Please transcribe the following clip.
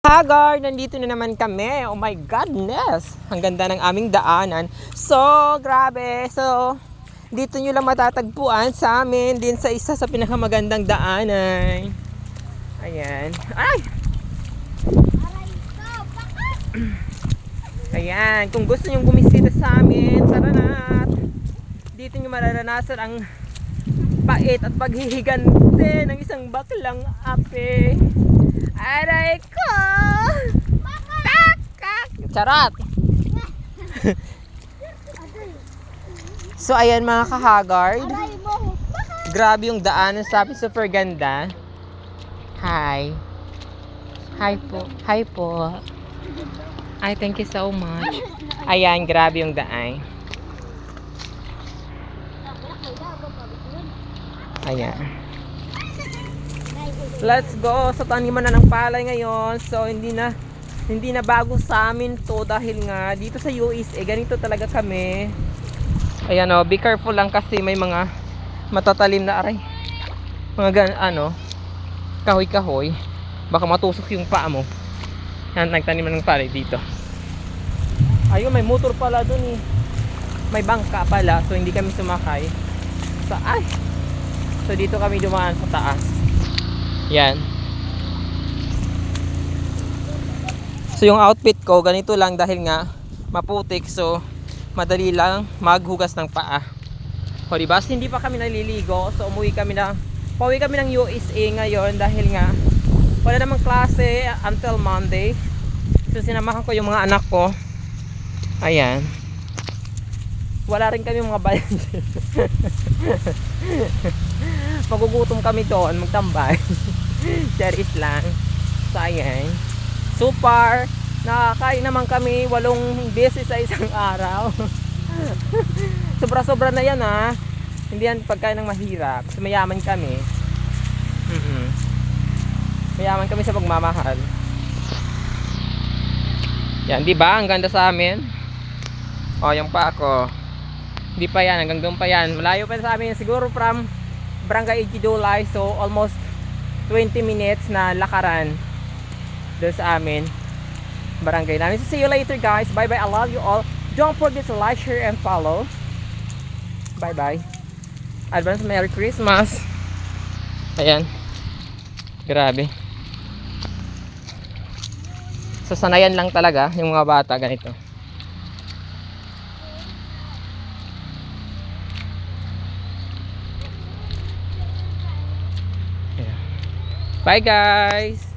Hagar, nandito na naman kami. Oh my goodness! Ang ganda ng aming daanan. So, grabe. So, dito nyo lang matatagpuan sa amin din sa isa sa pinakamagandang daanan. Ayan. Ay! Ayan. Kung gusto nyo bumisita sa amin, tara na. Dito nyo mararanasan ang pait at paghihigante ng isang baklang ape. Aray ko! Kakak! Charot! So ayan mga kahagard, grabe yung daanan, sabi super ganda. Hi. Hi po. Hi po. Ay, thank you so much. Ayan, grabe yung daan. Ayan. Let's go sa taniman na ng palay ngayon. So hindi na bago sa amin to dahil nga dito sa USA ganito talaga kami. Ayan o, be careful lang kasi may mga matatalim na aray. Mga kahoy-kahoy. Baka matusok yung paa mo. Yan, nagtaniman ng palay dito. Ayun, may motor pala dun eh. May bangka pala, so hindi kami sumakay. So dito kami dumaan sa taas. Yan. So yung outfit ko ganito lang dahil nga maputik, so madali lang maghugas ng paa. O diba? Hindi pa kami naliligo, so pauwi kami ng USA ngayon dahil nga wala namang klase until Monday. So sinamahan ko yung mga anak ko. Ayan. Wala rin kami mga bayan. Magugutom kami doon, magtambay. Charis lang. So ayan. Super. Nakakain naman kami 8 beses sa isang araw. Sobra-sobra na yan ha. Hindi yan pagkain ng mahirap. Kasi mayaman kami. Mayaman kami sa pagmamahal. Yan, di ba? Ang ganda sa amin. O, yung pa ako. Hindi pa yan, hanggang doon pa yan. Malayo pa sa amin. Siguro from Barangay Igidulay. So, almost 20 minutes na lakaran doon sa amin. Barangay namin. So, see you later guys. Bye bye. I love you all. Don't forget to like, share, and follow. Bye bye. Advance Merry Christmas. Ayan. Grabe. So, sanayan lang talaga yung mga bata ganito. Bye guys.